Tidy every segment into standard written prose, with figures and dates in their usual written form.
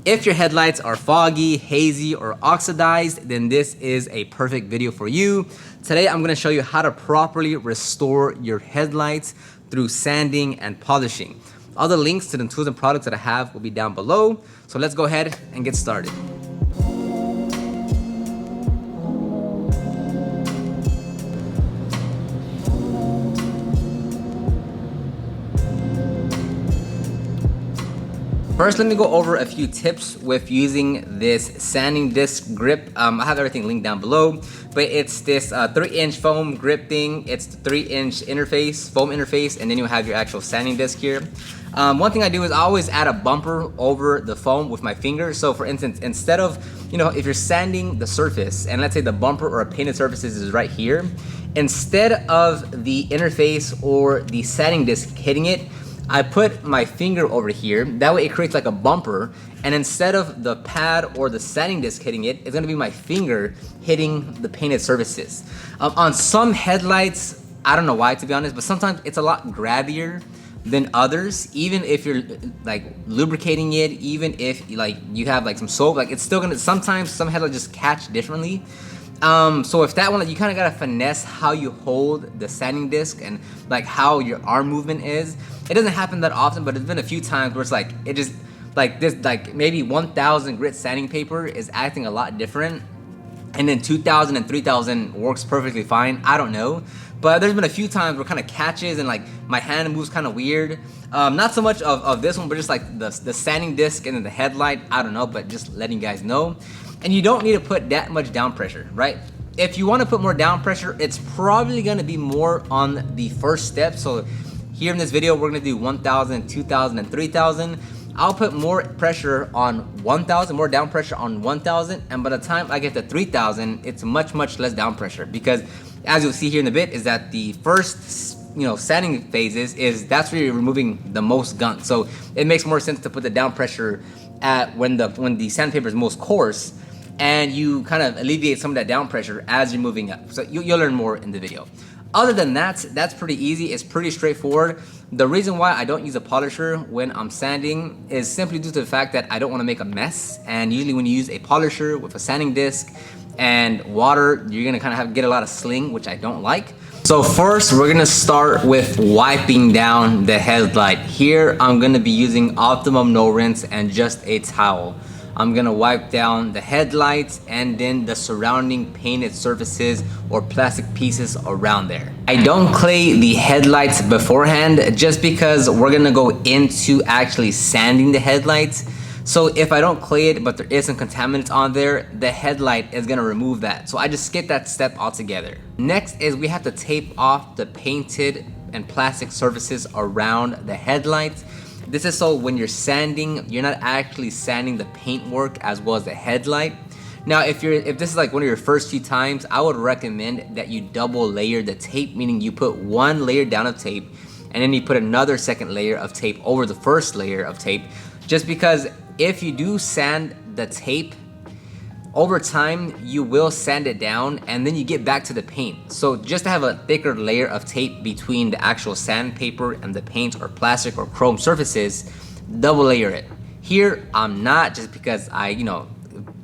If your headlights are foggy, hazy, or oxidized, then this is a perfect video for you. Today, I'm gonna show you how to properly restore your headlights through sanding and polishing. All the links to the tools and products that I have will be down below. So let's go ahead and get started. First, let me go over a few tips with using this sanding disc grip. I have everything linked down below, but it's this 3-inch foam grip thing. It's the 3-inch interface, foam interface, and then you have your actual sanding disc here. One thing I do is I always add a bumper over the foam with my finger. So for instance, instead of, if you're sanding the surface, and let's say the bumper or a painted surface is right here, instead of the interface or the sanding disc hitting it, I put my finger over here. That way it creates like a bumper, and instead of the pad or the sanding disc hitting it, it's gonna be my finger hitting the painted surfaces. On some headlights, I don't know why, to be honest, but sometimes it's a lot grabbier than others. Even if you're like lubricating it, even if you have like some soap, it's still gonna, sometimes some headlights just catch differently. So if that one, you kind of gotta finesse how you hold the sanding disc and like how your arm movement is. It doesn't happen that often, but it's been a few times where it's like, it just, like this, like maybe 1000 grit sanding paper is acting a lot different. And then 2000 and 3000 works perfectly fine. I don't know. But there's been a few times where it kind of catches and like my hand moves kind of weird. Not so much of this one, but just like the sanding disc and then the headlight. I don't know, but just letting you guys know. And you don't need to put that much down pressure, right? If you want to put more down pressure, it's probably going to be more on the first step. So here in this video, we're going to do 1000, 2000, and 3000. I'll put more pressure on 1000, more down pressure on 1000. And by the time I get to 3000, it's much less down pressure, because as you'll see here in a bit is that the first sanding phases that's where you're removing the most gunk. So it makes more sense to put the down pressure at when the sandpaper is most coarse, and you kind of alleviate some of that down pressure as you're moving up. So you'll learn more in the video. Other than that, that's pretty easy. It's pretty straightforward. The reason why I don't use a polisher when I'm sanding is simply due to the fact that I don't want to make a mess. And usually when you use a polisher with a sanding disc and water, you're gonna kind of get a lot of sling, which I don't like. So first, we're gonna start with wiping down the headlight. Here, I'm gonna be using Optimum No Rinse and just a towel. I'm gonna wipe down the headlights and then the surrounding painted surfaces or plastic pieces around there. I don't clay the headlights beforehand just because we're gonna go into actually sanding the headlights. So if I don't clay it, but there is some contaminants on there, the headlight is gonna remove that. So I just skip that step altogether. Next is we have to tape off the painted and plastic surfaces around the headlights. This is so when you're sanding, you're not actually sanding the paint work as well as the headlight. Now, if this is like one of your first few times, I would recommend that you double layer the tape, meaning you put one layer down of tape and then you put another second layer of tape over the first layer of tape, just because if you do sand the tape, over time, you will sand it down and then you get back to the paint. So just to have a thicker layer of tape between the actual sandpaper and the paint or plastic or chrome surfaces, double layer it. Here, I'm not, just because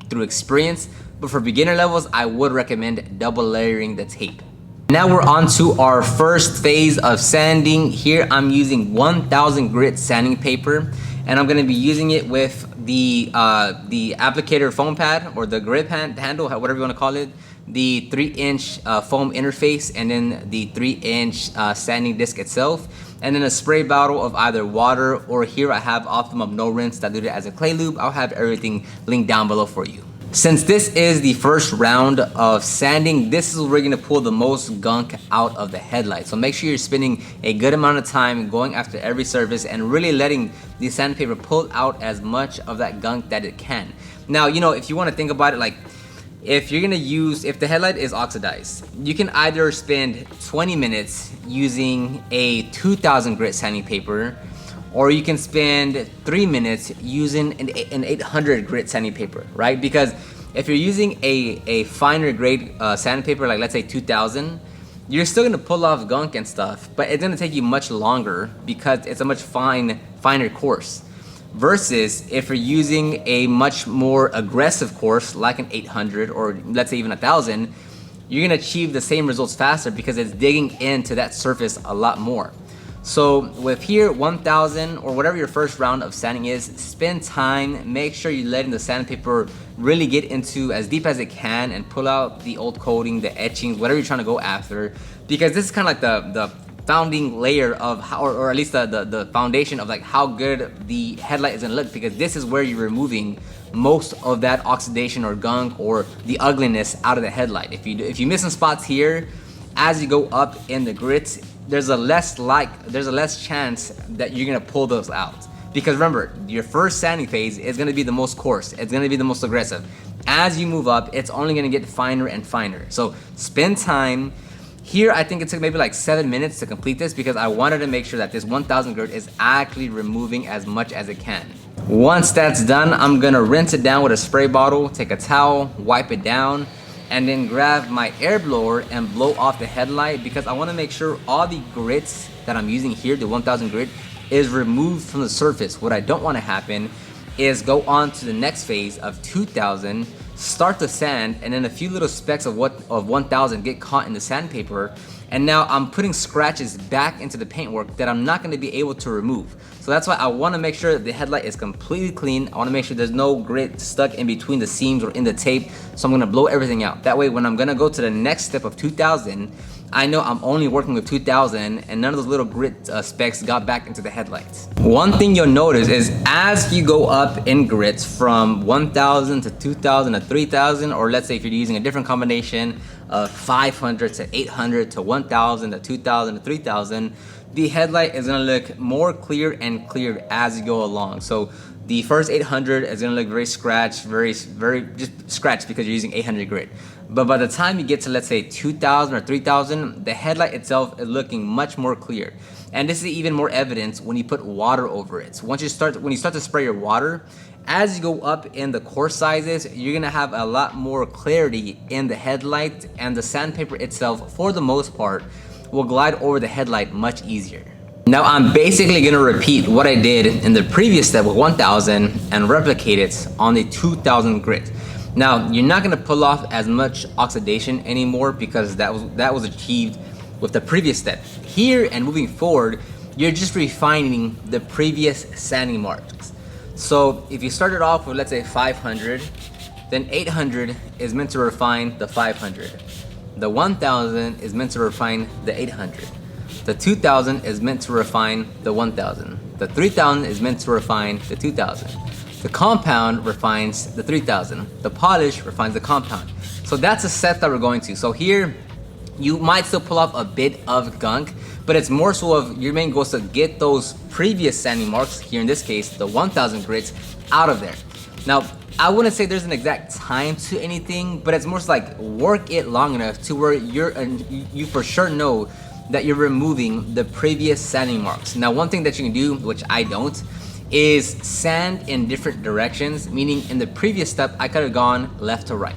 through experience, but for beginner levels, I would recommend double layering the tape. Now we're on to our first phase of sanding. Here, I'm using 1000 grit sanding paper, and I'm gonna be using it with the applicator foam pad or the grip handle, whatever you want to call it, the 3-inch foam interface, and then the 3-inch sanding disc itself, and then a spray bottle of either water, or here I have Optimum No Rinse diluted as a clay lube. I'll have everything linked down below for you. Since this is the first round of sanding, this is where we're gonna pull the most gunk out of the headlight. So make sure you're spending a good amount of time going after every surface and really letting the sandpaper pull out as much of that gunk that it can. Now, if you wanna think about it, like if the headlight is oxidized, you can either spend 20 minutes using a 2000 grit sanding paper, or you can spend 3 minutes using an 800 grit sanding paper, right? Because if you're using a finer grade sandpaper, like let's say 2000, you're still gonna pull off gunk and stuff, but it's gonna take you much longer because it's a much finer course. versus if you're using a much more aggressive course like an 800 or let's say even 1000, you're gonna achieve the same results faster because it's digging into that surface a lot more. So with here 1000 or whatever your first round of sanding is, spend time, make sure you're letting the sandpaper really get into as deep as it can and pull out the old coating, the etchings, whatever you're trying to go after, because this is kind of like the founding layer of how, or at least the foundation of like how good the headlight is gonna look, because this is where you're removing most of that oxidation or gunk or the ugliness out of the headlight. If you miss some spots here, as you go up in the grits, there's a less chance that you're gonna pull those out. Because remember, your first sanding phase is gonna be the most coarse, it's gonna be the most aggressive. As you move up, it's only gonna get finer and finer. So spend time. Here, I think it took maybe like 7 minutes to complete this because I wanted to make sure that this 1000 grit is actually removing as much as it can. Once that's done, I'm gonna rinse it down with a spray bottle, take a towel, wipe it down, and then grab my air blower and blow off the headlight because I wanna make sure all the grits that I'm using here, the 1000 grit, is removed from the surface. What I don't wanna happen is go on to the next phase of 2000, start the sand, and then a few little specks of 1000 get caught in the sandpaper, and now I'm putting scratches back into the paintwork that I'm not going to be able to remove. So that's why I want to make sure that the headlight is completely clean. I want to make sure there's no grit stuck in between the seams or in the tape, so I'm going to blow everything out. That way when I'm going to go to the next step of 2000, I know I'm only working with 2000 and none of those little grit specks got back into the headlights. One thing you'll notice is as you go up in grits from 1000 to 2000 to 3000, or let's say if you're using a different combination of 500 to 800 to 1000 to 2000 to 3000, the headlight is gonna look more clear and clear as you go along. So the first 800 is gonna look very scratched, very just scratched because you're using 800 grit. But by the time you get to, let's say 2000 or 3000, the headlight itself is looking much more clear. And this is even more evidence when you put water over it. So when you start to spray your water, as you go up in the course sizes, you're gonna have a lot more clarity in the headlight, and the sandpaper itself, for the most part, will glide over the headlight much easier. Now I'm basically gonna repeat what I did in the previous step with 1000 and replicate it on the 2000 grit. Now you're not gonna pull off as much oxidation anymore because that was achieved with the previous step. Here and moving forward, you're just refining the previous sanding marks. So if you started off with, let's say 500, then 800 is meant to refine the 500. The 1000 is meant to refine the 800. The 2000 is meant to refine the 1000. The 3000 is meant to refine the 2000. The compound refines the 3000. The polish refines the compound. So that's a set that we're going to. So here, you might still pull off a bit of gunk, but it's more so of your main goal is to get those previous sanding marks, here in this case, the 1000 grits, out of there. Now, I wouldn't say there's an exact time to anything, but it's more so like work it long enough to where you for sure know that you're removing the previous sanding marks. Now, one thing that you can do, which I don't, is sand in different directions, meaning in the previous step, I could have gone left to right.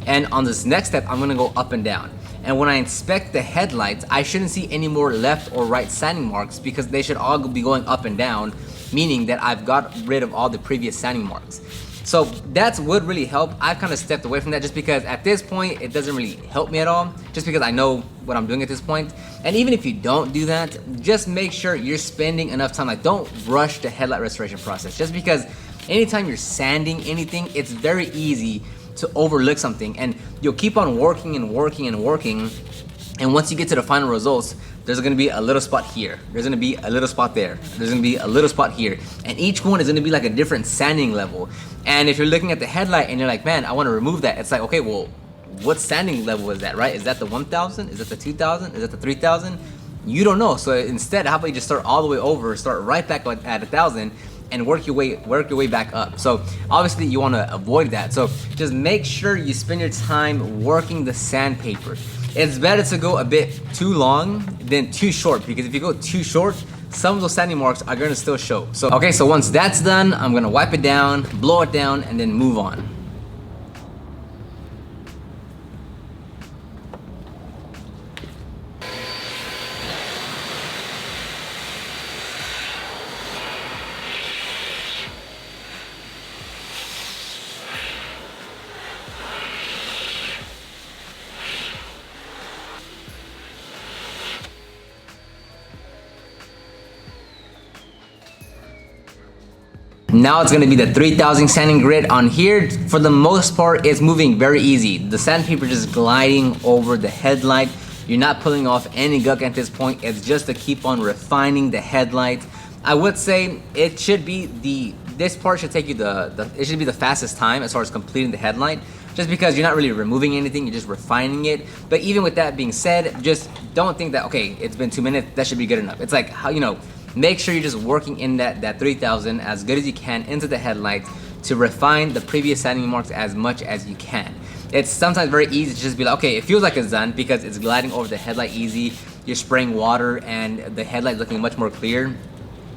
And on this next step, I'm gonna go up and down. And when I inspect the headlights, I shouldn't see any more left or right sanding marks because they should all be going up and down, meaning that I've got rid of all the previous sanding marks. So that would really help. I've kind of stepped away from that just because at this point, it doesn't really help me at all, just because I know what I'm doing at this point. And even if you don't do that, just make sure you're spending enough time. Like, don't rush the headlight restoration process, just because anytime you're sanding anything, it's very easy to overlook something, and you'll keep on working and working and working, and once you get to the final results, there's gonna be a little spot here, there's gonna be a little spot there, there's gonna be a little spot here, and each one is gonna be like a different sanding level. And if you're looking at the headlight and you're like, man, I want to remove that, it's like, okay, well, what sanding level is that, right? Is that the 1000? Is that the 2000? Is that the 3000? You don't know. So instead, how about you just start all the way over, start right back at 1000, and work your way back up. So obviously you want to avoid that. So just make sure you spend your time working the sandpaper. It's better to go a bit too long than too short, because if you go too short, some of those sanding marks are gonna still show. So okay, so once that's done, I'm gonna wipe it down, blow it down, and then move on. Now it's gonna be the 3000 sanding grit. On here, for the most part, it's moving very easy. The sandpaper just gliding over the headlight. You're not pulling off any gunk at this point. It's just to keep on refining the headlight. I would say it should be this part should take you it should be the fastest time as far as completing the headlight, just because you're not really removing anything, you're just refining it. But even with that being said, just don't think that, okay, it's been 2 minutes, that should be good enough. It's like, how, you know, make sure you're just working in that 3000 as good as you can into the headlight to refine the previous sanding marks as much as you can. It's sometimes very easy to just be like, okay, it feels like it's done because it's gliding over the headlight easy. You're spraying water and the headlight looking much more clear.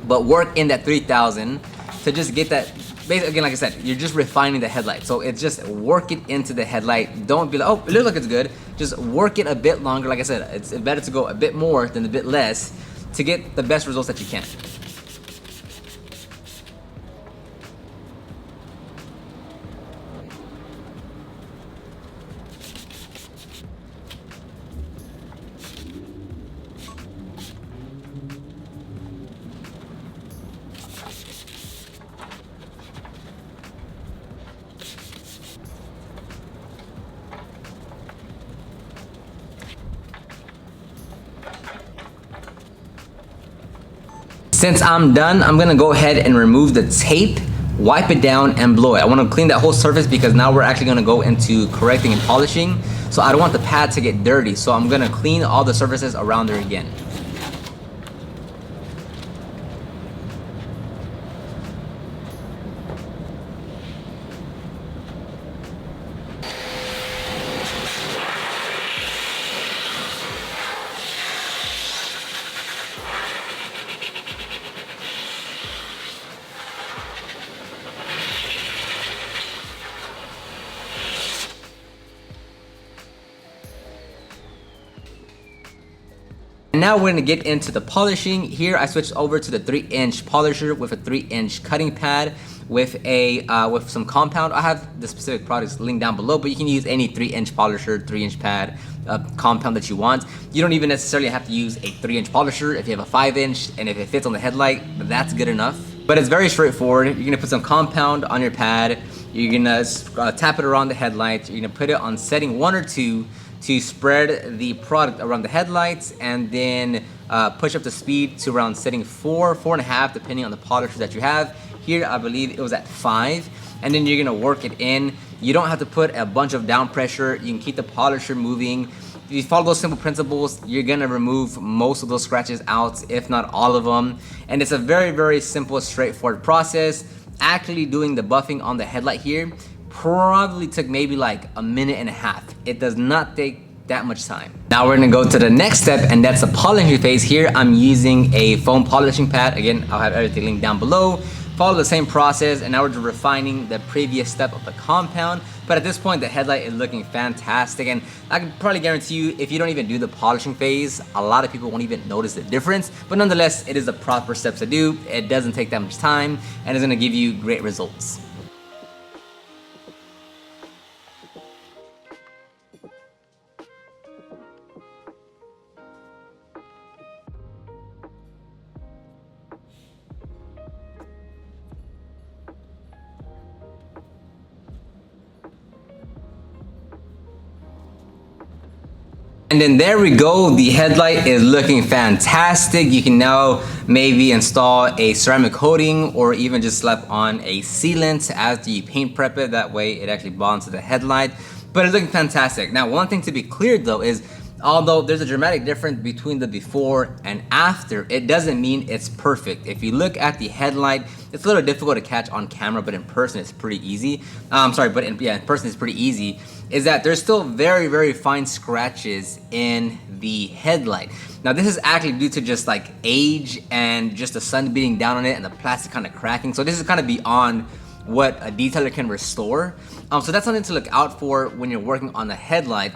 But work in that 3000 to just get that. Basically, again, like I said, you're just refining the headlight. So it's just work it into the headlight. Don't be like, oh, it looks like it's good. Just work it a bit longer. Like I said, it's better to go a bit more than a bit less to get the best results that you can. Since I'm done, I'm gonna go ahead and remove the tape, wipe it down, and blow it. I wanna clean that whole surface because now we're actually gonna go into correcting and polishing. So I don't want the pad to get dirty. So I'm gonna clean all the surfaces around there again. And now we're gonna get into the polishing. Here I switched over to the 3-inch polisher with a 3-inch cutting pad with with some compound. I have the specific products linked down below, but you can use any 3-inch polisher, 3-inch pad, compound that you want. You don't even necessarily have to use a 3-inch polisher. If you have a 5-inch and if it fits on the headlight, that's good enough. But it's very straightforward. You're gonna put some compound on your pad. You're gonna tap it around the headlight. You're gonna put it on setting 1 or 2 to spread the product around the headlights, and then push up the speed to around setting 4, 4.5, depending on the polisher that you have. Here, I believe it was at 5, and then you're gonna work it in. You don't have to put a bunch of down pressure. You can keep the polisher moving. If you follow those simple principles, you're gonna remove most of those scratches out, if not all of them. And it's a very, very simple, straightforward process. Actually doing the buffing on the headlight here probably took maybe like a minute and a half. It does not take that much time. Now we're gonna go to the next step, and that's the polishing phase. Here I'm using a foam polishing pad. Again, I'll have everything linked down below. Follow the same process, and now we're just refining the previous step of the compound. But at this point, the headlight is looking fantastic, and I can probably guarantee you, if you don't even do the polishing phase, a lot of people won't even notice the difference. But nonetheless, it is the proper steps to do. It doesn't take that much time, and it's gonna give you great results. And then there we go, the headlight is looking fantastic. You can now maybe install a ceramic coating or even just slap on a sealant as you paint prep it. That way it actually bonds to the headlight. But it's looking fantastic. Now, one thing to be clear though is, although there's a dramatic difference between the before and after, it doesn't mean it's perfect. If you look at the headlight, it's a little difficult to catch on camera, but in person it's pretty easy. In person it's pretty easy. Is that there's still very, very fine scratches in the headlight. Now this is actually due to just like age and just the sun beating down on it and the plastic kind of cracking. So this is kind of beyond what a detailer can restore. So that's something to look out for when you're working on the headlight.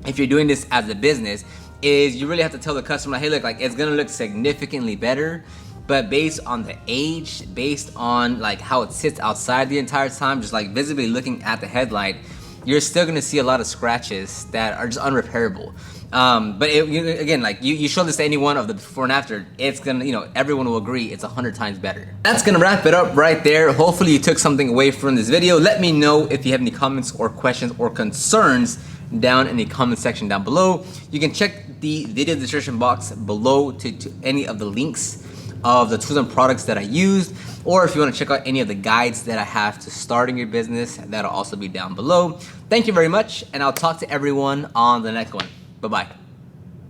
If you're doing this as a business, is you really have to tell the customer, hey, look, like it's gonna look significantly better, but based on the age, based on like how it sits outside the entire time, just like visibly looking at the headlight, you're still gonna see a lot of scratches that are just unrepairable. But again, like you show this to anyone of the before and after, it's gonna, everyone will agree it's 100 times better. That's gonna wrap it up right there. Hopefully you took something away from this video. Let me know if you have any comments or questions or concerns down in the comment section down below. You can check the video description box below to any of the links of the tools and products that I used, or if you want to check out any of the guides that I have to starting your business, that'll also be down below. Thank you very much, and I'll talk to everyone on the next one. Bye-bye.